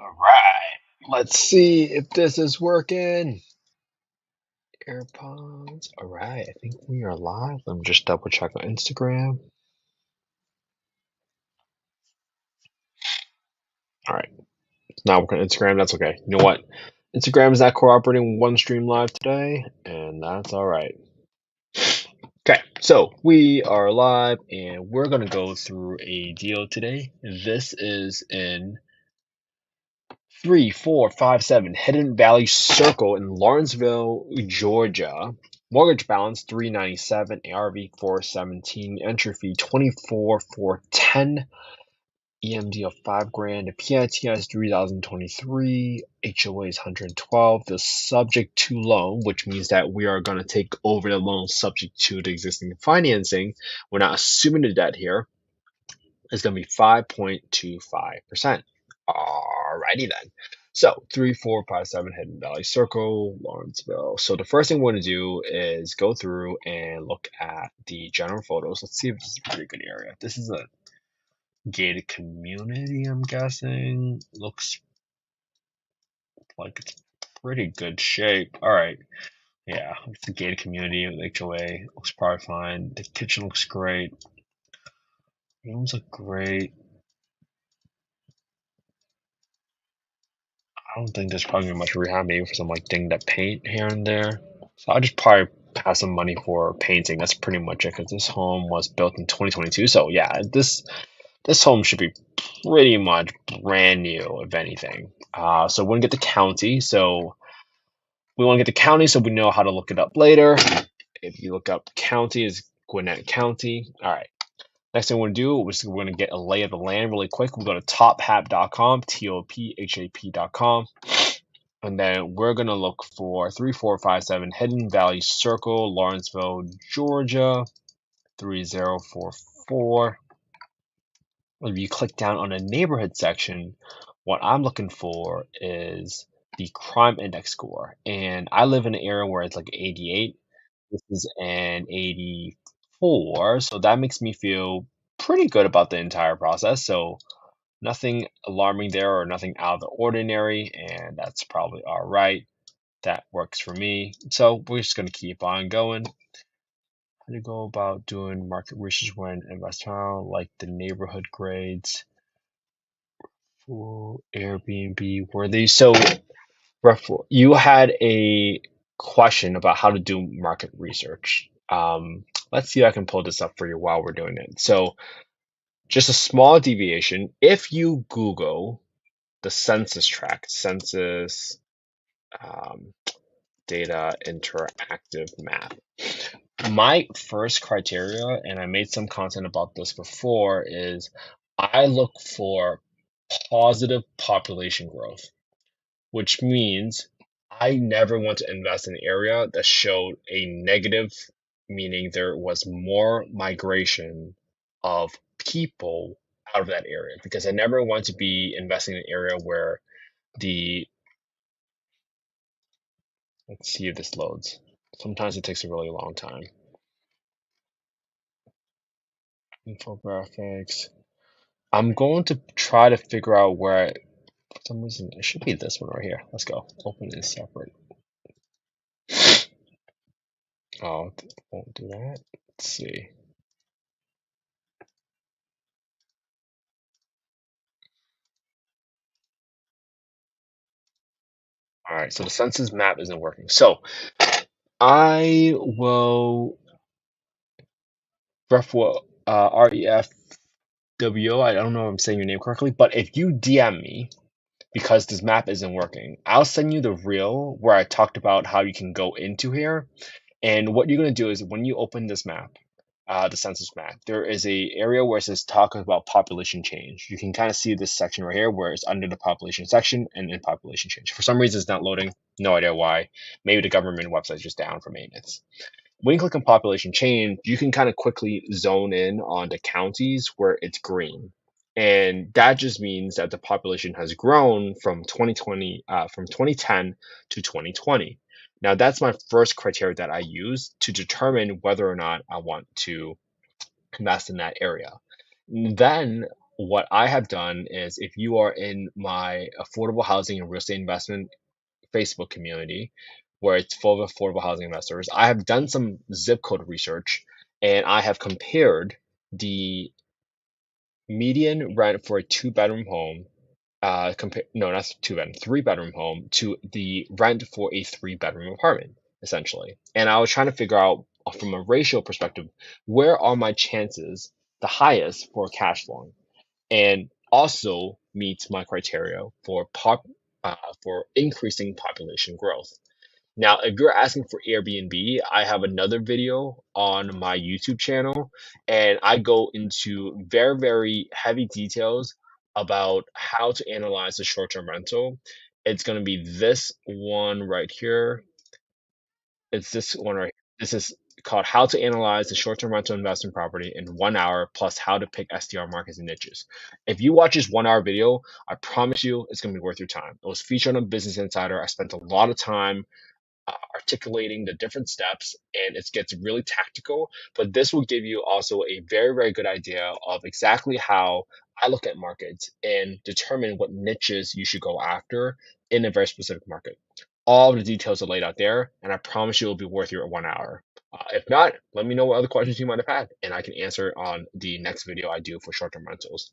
All right, let's see if this is working. AirPods. All right, I think we are live. Let me just double check on Instagram. All right, it's not working on Instagram. That's okay. You know what? Instagram is not cooperating with one stream live today, and that's all right. Okay, so we are live, and we're gonna go through a deal today. This is in 3457 Hidden Valley Circle in Lawrenceville, Georgia. Mortgage balance $397, ARV $417, entry fee $24,410, EMD of $5,000, the PITS 3023, HOA is 112. The subject to loan, which means that we are going to take over the loan subject to the existing financing. We're not assuming the debt here. Is going to be 5.25%. Alrighty then. So 3457 Hidden Valley Circle, Lawrenceville. So the first thing we're going to do is go through and look at the general photos. Let's see if this is a pretty good area. This is a gated community, I'm guessing. Looks like it's pretty good shape. All right. Yeah, it's a gated community with HOA. Looks probably fine. The kitchen looks great. Rooms look great. I don't think there's probably much rehab, maybe for some like dinged up paint here and there. So I'll just probably have some money for painting. That's pretty much it, because this home was built in 2022. So yeah, this home should be pretty much brand new, if anything. So we're gonna get the county. So we want to get the county so we know how to look it up later. If you look up county, is Gwinnett County. All right. Next thing we're going to do is we're going to get a lay of the land really quick. We'll go to tophap.com, tophap.com. And then we're going to look for 3457 Hidden Valley Circle, Lawrenceville, Georgia, 3044. If you click down on the neighborhood section, what I'm looking for is the crime index score. And I live in an area where it's like 88. This is an 84. So that makes me feel pretty good about the entire process. So nothing alarming there or nothing out of the ordinary. And that's probably all right. That works for me. So we're just going to keep on going. How do you go about doing market research when investing, like the neighborhood grades? For Airbnb worthy. So, you had a question about how to do market research. Let's see if I can pull this up for you while we're doing it. So, just a small deviation. If you Google the census tract, census data interactive map, my first criteria, and I made some content about this before, is I look for positive population growth, which means I never want to invest in an area that showed a negative, meaning there was more migration of people out of that area, because I never want to be investing in an area where the, let's see if this loads. Sometimes it takes a really long time. Infographics. I'm going to try to figure out where for some reason, it should be this one right here. Let's go. Open is separate. Oh, it won't do that. Let's see. All right, so the census map isn't working. So I will REFWO. I don't know if I'm saying your name correctly, but if you DM me because this map isn't working, I'll send you the reel where I talked about how you can go into here. And what you're going to do is when you open this map, the census map, there is a area where it says talk about population change. You can kind of see this section right here where it's under the population section and in population change. For some reason, it's not loading. No idea why. Maybe the government website is just down for maintenance. When you click on population change, you can kind of quickly zone in on the counties where it's green. And that just means that the population has grown from 2010 to 2020. Now, that's my first criteria that I use to determine whether or not I want to invest in that area. Then what I have done is, if you are in my affordable housing and real estate investment Facebook community, where it's full of affordable housing investors, I have done some zip code research, and I have compared the median rent for a two-bedroom home, no, not two-bedroom, three-bedroom home, to the rent for a three-bedroom apartment, essentially. And I was trying to figure out, from a ratio perspective, where are my chances the highest for cash flowing, and also meets my criteria for increasing population growth. Now, if you're asking for Airbnb, I have another video on my YouTube channel, and I go into very, very heavy details about how to analyze the short-term rental. It's going to be this one right here. It's this one right here. This is called How to Analyze the Short-Term Rental Investment Property in 1 hour, plus how to pick STR markets and niches. If you watch this 1 hour video, I promise you it's going to be worth your time. It was featured on Business Insider. I spent a lot of time articulating the different steps, and it gets really tactical, but this will give you also a very, very good idea of exactly how I look at markets and determine what niches you should go after in a very specific market. All the details are laid out there, and I promise you it'll be worth your 1 hour. If not, let me know what other questions you might have had, and I can answer it on the next video I do for short-term rentals.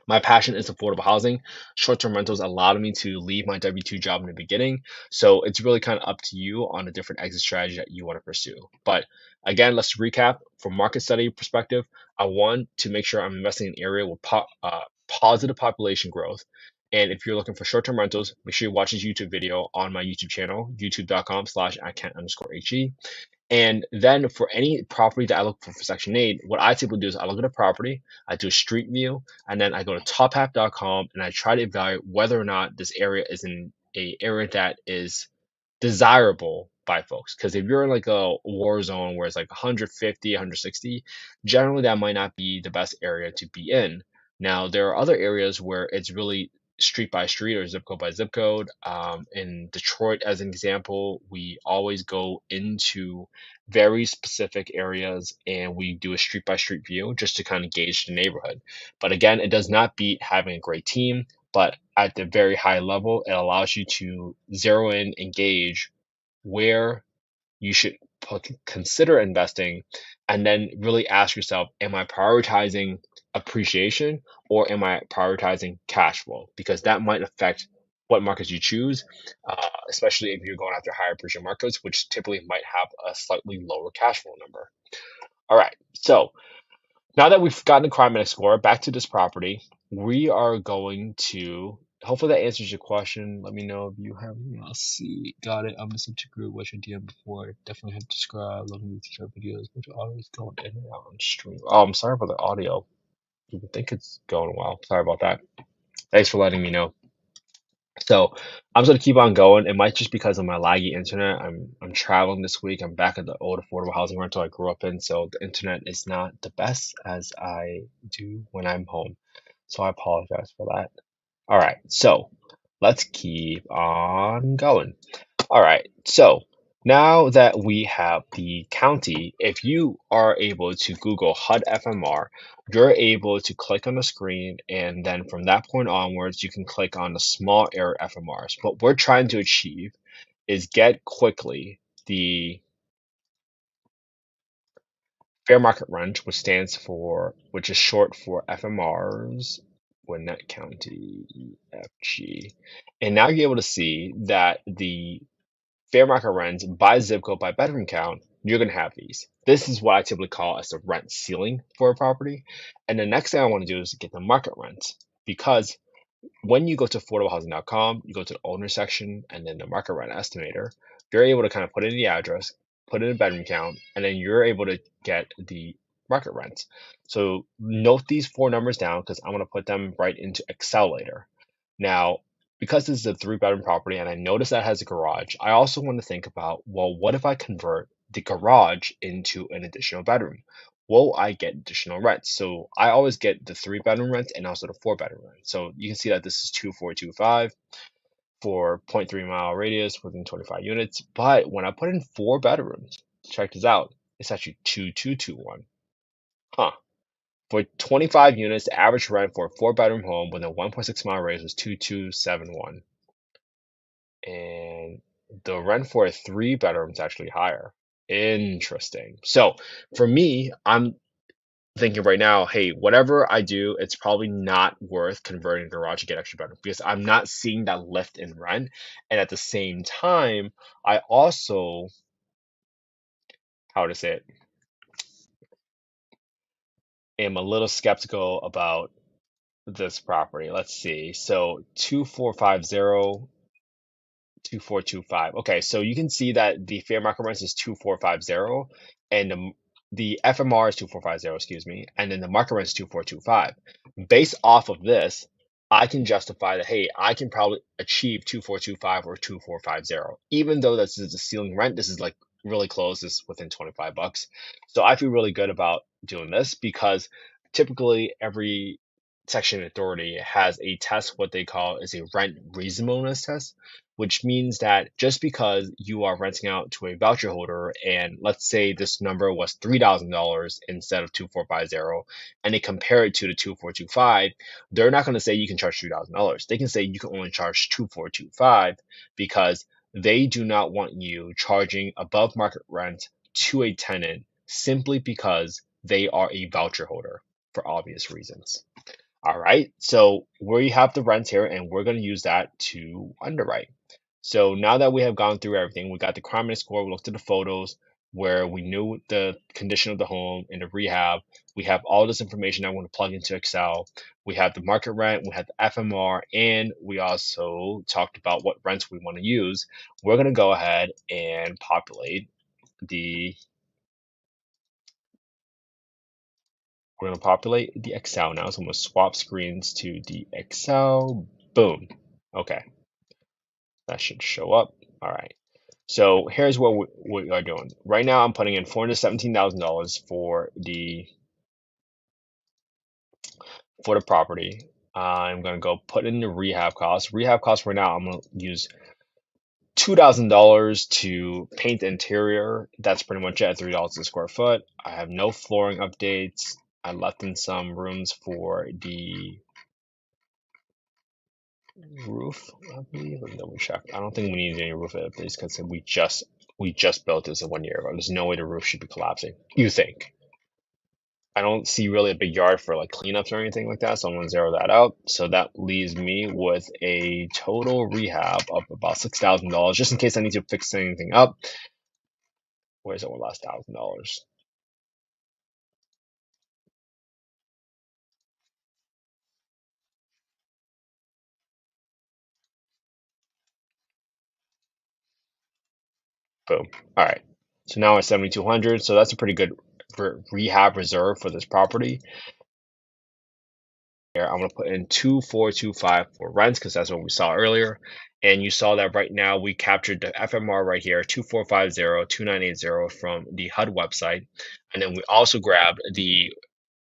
My passion is affordable housing. Short-term rentals allowed me to leave my W-2 job in the beginning. So it's really kind of up to you on a different exit strategy that you want to pursue. But again, let's recap. From market study perspective, I want to make sure I'm investing in an area with positive population growth. And if you're looking for short-term rentals, make sure you watch this YouTube video on my YouTube channel, youtube.com/account_HE. And then for any property that I look for Section 8, what I typically do is I look at a property, I do a street view, and then I go to tophap.com and I try to evaluate whether or not this area is in a area that is desirable by folks. Because if you're in like a war zone where it's like 150, 160, generally that might not be the best area to be in. Now, there are other areas where it's really street by street or zip code by zip code. In Detroit, as an example, we always go into very specific areas and we do a street by street view just to kind of gauge the neighborhood. But again, it does not beat having a great team, but at the very high level, it allows you to zero in, engage where you should consider investing, and then really ask yourself, am I prioritizing appreciation or am I prioritizing cash flow? Because that might affect what markets you choose, especially if you're going after higher appreciation markets, which typically might have a slightly lower cash flow number. All right, so now that we've gotten the crime index score, back to this property, we are going to, hopefully that answers your question. Let me know if you have, let's see, got it. I'm a subto group, watch your DM before. Definitely have to subscribe, love to share videos, which are always going in and out on stream. Oh, I'm sorry about the audio. I think it's going well. Sorry about that. Thanks for letting me know. So I'm just gonna keep on going. It might just because of my laggy internet. I'm traveling this week. I'm back at the old affordable housing rental I grew up in, so the internet is not the best as I do when I'm home. So I apologize for that. All right, so let's keep on going. All right, so now that we have the county, if you are able to Google HUD FMR, you're able to click on the screen, and then from that point onwards, you can click on the small area FMRs. What we're trying to achieve is get quickly the fair market rent, which is short for FMRs, Gwinnett County, EFG. And now you're able to see that the fair market rents by zip code, by bedroom count, you're going to have these. This is what I typically call as the rent ceiling for a property. And the next thing I want to do is get the market rent, because when you go to affordablehousing.com, you go to the owner section and then the market rent estimator, you're able to kind of put in the address, put in a bedroom count, and then you're able to get the market rent. So note these four numbers down because I'm going to put them right into Excel later. Now, because this is a three-bedroom property and I notice that has a garage, I also want to think about, well, what if I convert the garage into an additional bedroom? Will I get additional rents? So I always get the three-bedroom rent and also the four-bedroom rent. So you can see that this is 2425 for 0.3 mile radius within 25 units. But when I put in four bedrooms, check this out, it's actually 2221. Huh. For 25 units, the average rent for a 4-bedroom home within a 1.6-mile radius was 2271. And the rent for a 3-bedroom is actually higher. Interesting. So for me, I'm thinking right now, hey, whatever I do, it's probably not worth converting the garage to get extra bedroom because I'm not seeing that lift in rent. And at the same time, I also, how to say it, am a little skeptical about this property. Let's see. So 2450, 2425. Okay, so you can see that the fair market rent is 2450 and the FMR is 2450, excuse me, and then the market rent is 2425. Based off of this, I can justify that, hey, I can probably achieve 2425 or 2450. Even though this is the ceiling rent, this is like really close, this is within 25 bucks. So I feel really good about doing this because typically every section authority has a test, what they call is a rent reasonableness test, which means that just because you are renting out to a voucher holder and let's say this number was $3,000 instead of 2450 and they compare it to the 2425, they're not going to say you can charge $3,000. They can say you can only charge 2425 because they do not want you charging above market rent to a tenant simply because they are a voucher holder for obvious reasons. All right, so we have the rents here and we're going to use that to underwrite. So now that we have gone through everything, we got the crime index score, we looked at the photos where we knew the condition of the home and the rehab. We have all this information I want to plug into Excel. We have the market rent, we have the FMR, and we also talked about what rents we want to use. We're going to go ahead and populate the we're going to populate the Excel now. So I'm going to swap screens to the Excel. Boom. Okay, that should show up. All right. So here's what we are doing. Right now, I'm putting in $417,000 for the property. I'm gonna go put in the rehab costs. Rehab costs right now, I'm gonna use $2,000 to paint the interior. That's pretty much it at $3 a square foot. I have no flooring updates. I left in some rooms for the roof, I believe. Let me double check. I don't think we need any roof updates because we just built this 1 year ago. There's no way the roof should be collapsing. You think? I don't see really a big yard for like cleanups or anything like that, so I'm gonna zero that out. So that leaves me with a total rehab of about $6,000, just in case I need to fix anything up. Where's our last $1,000? Boom. All right. So now we're at 7,200. So that's a pretty good rehab reserve for this property. Here, I'm going to put in 2425 for rents because that's what we saw earlier. And you saw that right now we captured the FMR right here, 2450, 2980 from the HUD website. And then we also grabbed the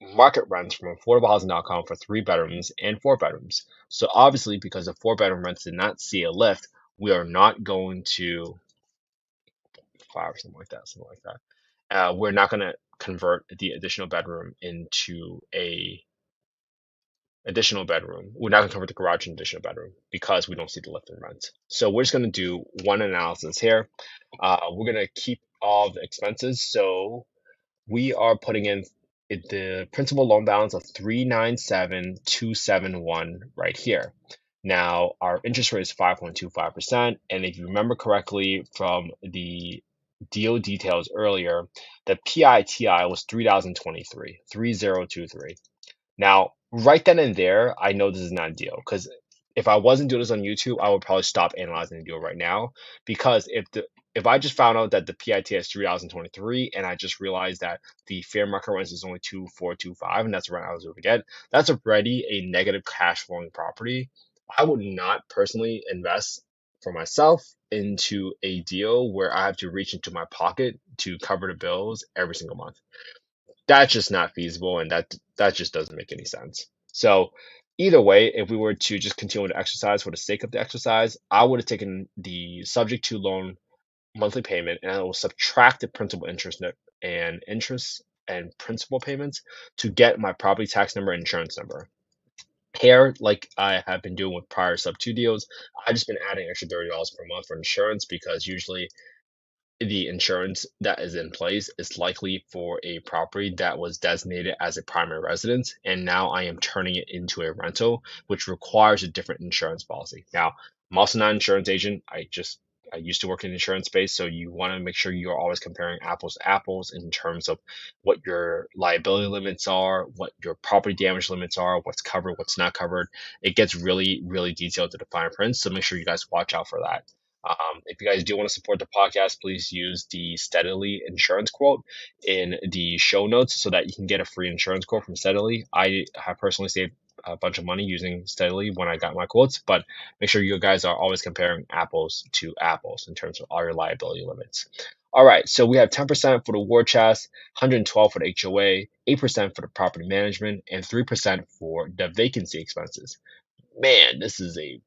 market rents from affordablehousing.com for 3 bedrooms and 4 bedrooms. So obviously, because the 4-bedroom rents did not see a lift, we are not going to five or something like that. We're not going to convert the additional bedroom into a additional bedroom. We're not going to convert the garage into additional bedroom because we don't see the lift in rent. So we're just going to do one analysis here. We're going to keep all the expenses. So we are putting in the principal loan balance of 397,271 right here. Now our interest rate is 5.25%, and if you remember correctly from the deal details earlier, the PITI was 3,023, 3023. Now, right then and there, I know this is not a deal because if I wasn't doing this on YouTube, I would probably stop analyzing the deal right now. Because if I just found out that the PIT is 3,023 and I just realized that the fair market rent is only 2,425 and that's the rent I was able to get, that's already a negative cash flowing property. I would not personally invest for myself into a deal where I have to reach into my pocket to cover the bills every single month. That's just not feasible, and that just doesn't make any sense. So either way, if we were to just continue to exercise for the sake of the exercise, I would have taken the subject to loan monthly payment and I will subtract the principal interest and interest and principal payments to get my property tax number and insurance number. Here, like I have been doing with prior sub-2 deals, I've just been adding extra $30 per month for insurance because usually the insurance that is in place is likely for a property that was designated as a primary residence, and now I am turning it into a rental, which requires a different insurance policy. Now, I'm also not an insurance agent. I used to work in the insurance space, so you want to make sure you are always comparing apples to apples in terms of what your liability limits are, what your property damage limits are, what's covered, what's not covered. It gets really, really detailed to the fine print, so make sure you guys watch out for that. If you guys do want to support the podcast, please use the Steadily insurance quote in the show notes so that you can get a free insurance quote from Steadily. I have personally saved a bunch of money using Steadily when I got my quotes, but make sure you guys are always comparing apples to apples in terms of all your liability limits. All right, so we have 10% for the war chest, 112 for the HOA, 8% for the property management, and 3% for the vacancy expenses. Man, this is a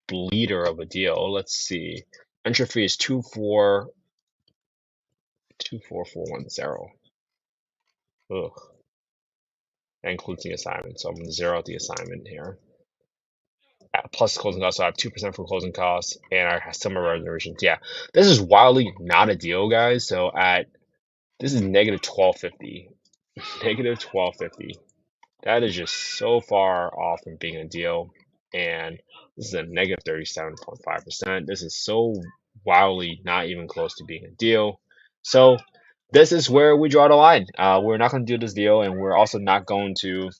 bleeder of a deal. Let's see. Entry fee is 24410. Ugh. That includes the assignment. So I'm gonna zero out the assignment here. Plus closing costs, so I have 2% for closing costs, and I have summer reservations. Yeah, this is wildly not a deal, guys. So this is negative 1250. Negative 1250. That is just so far off from being a deal. And this is a negative 37.5%. This is so wildly not even close to being a deal. So this is where we draw the line. We're not going to do this deal, and we're also not going to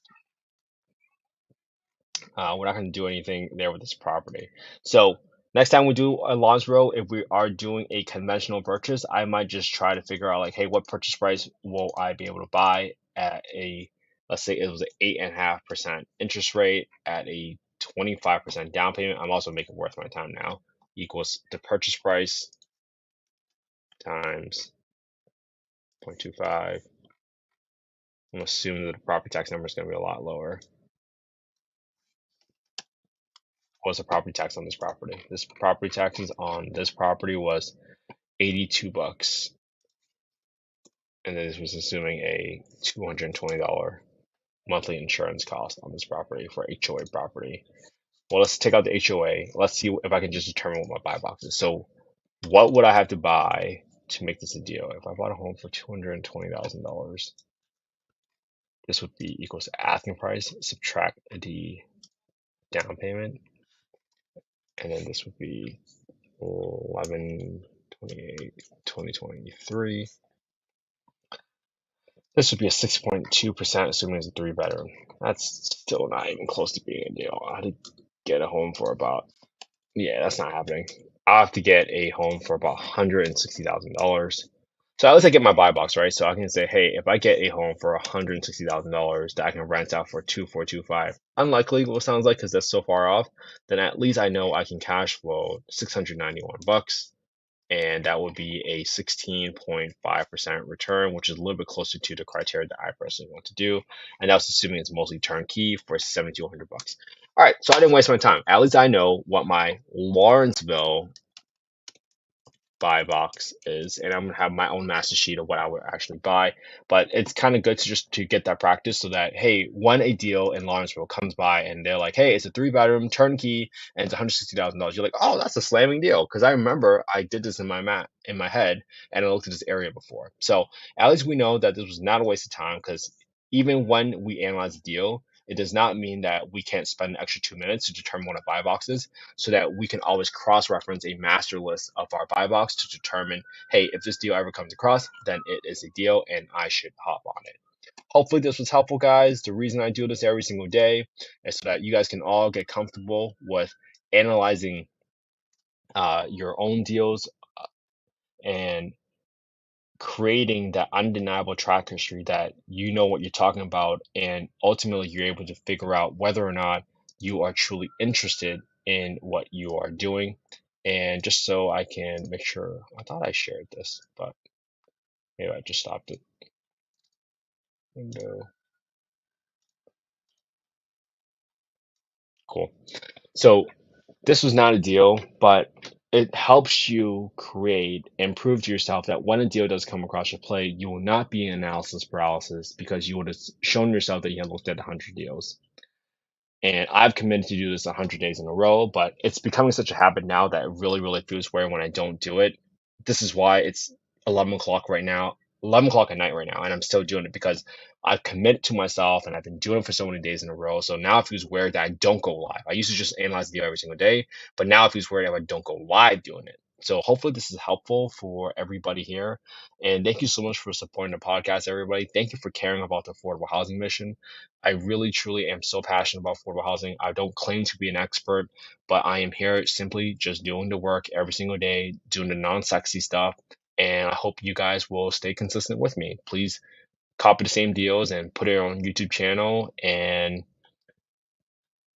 do anything there with this property. So next time we do a Lawrenceville, if we are doing a conventional purchase, I might just try to figure out like, hey, what purchase price will I be able to buy at a, let's say it was an 8.5% interest rate at a 25% down payment. I'm also making worth my time now equals the purchase price times 0.25. I'm assuming that the property tax number is going to be a lot lower. What's the property tax on this property? This property taxes on this property was $82, and then this was assuming a $220 monthly insurance cost on this property for HOA property. Well, let's take out the HOA. Let's see if I can just determine what my buy box is. So what would I have to buy to make this a deal? If I bought a home for $220,000, this would be equals to asking price, subtract the down payment, and then this would be 11/28/2023. This would be a 6.2%, assuming it's a 3-bedroom. That's still not even close to being a deal. I had to get a home for about, yeah, that's not happening. I'll have to get a home for about $160,000. So at least I get my buy box, right? So I can say, hey, if I get a home for $160,000 that I can rent out for 2,425, unlikely what it sounds like because that's so far off, then at least I know I can cash flow $691, and that would be a 16.5% return, which is a little bit closer to the criteria that I personally want to do. And that's assuming it's mostly turnkey for $7,200. All right, so I didn't waste my time. At least I know what my Lawrenceville buy box is, and I'm gonna have my own master sheet of what I would actually buy. But it's kind of good to just to get that practice so that hey, when a deal in Lawrenceville comes by and they're like, hey, it's a 3-bedroom turnkey and it's $160,000, you're like, oh, that's a slamming deal, because I remember I did this in my head and I looked at this area before. So at least we know that this was not a waste of time, because even when we analyze the deal, it does not mean that we can't spend an extra 2 minutes to determine what a buy box is, so that we can always cross-reference a master list of our buy box to determine, hey, if this deal ever comes across, then it is a deal and I should hop on it. Hopefully this was helpful, guys. The reason I do this every single day is so that you guys can all get comfortable with analyzing your own deals and creating that undeniable track history that you know what you're talking about, and ultimately you're able to figure out whether or not you are truly interested in what you are doing. And just so I can make sure, I thought I shared this, but maybe I just stopped it. Window. Cool. So this was not a deal, but it helps you create and prove to yourself that when a deal does come across your plate, you will not be in analysis paralysis because you would have shown yourself that you had looked at 100 deals. And I've committed to do this 100 days in a row, but it's becoming such a habit now that it really, really feels weird when I don't do it. This is why it's 11 o'clock right now, 11 o'clock at night right now, and I'm still doing it because I've committed to myself and I've been doing it for so many days in a row. So now it feels weird that I don't go live. I used to just analyze the deal every single day, but now it feels weird if I don't go live doing it. So hopefully this is helpful for everybody here. And thank you so much for supporting the podcast, everybody. Thank you for caring about the affordable housing mission. I really, truly am so passionate about affordable housing. I don't claim to be an expert, but I am here simply just doing the work every single day, doing the non sexy stuff. And I hope you guys will stay consistent with me. Please copy the same deals and put it on YouTube channel, and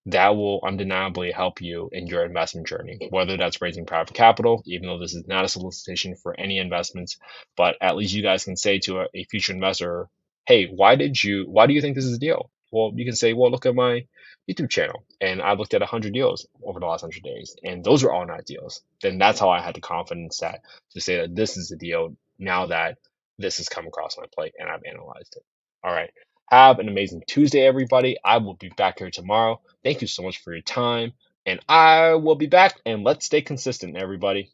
that will undeniably help you in your investment journey, whether that's raising private capital, even though this is not a solicitation for any investments, but at least you guys can say to a future investor, hey, why do you think this is a deal? Well, you can say, well, look at my YouTube channel, and I looked at 100 deals over the last 100 days, and those were all not deals. Then that's how I had the confidence that to say that this is a deal now that this has come across my plate and I've analyzed it. All right. Have an amazing Tuesday, everybody. I will be back here tomorrow. Thank you so much for your time, and I will be back. And let's stay consistent, everybody.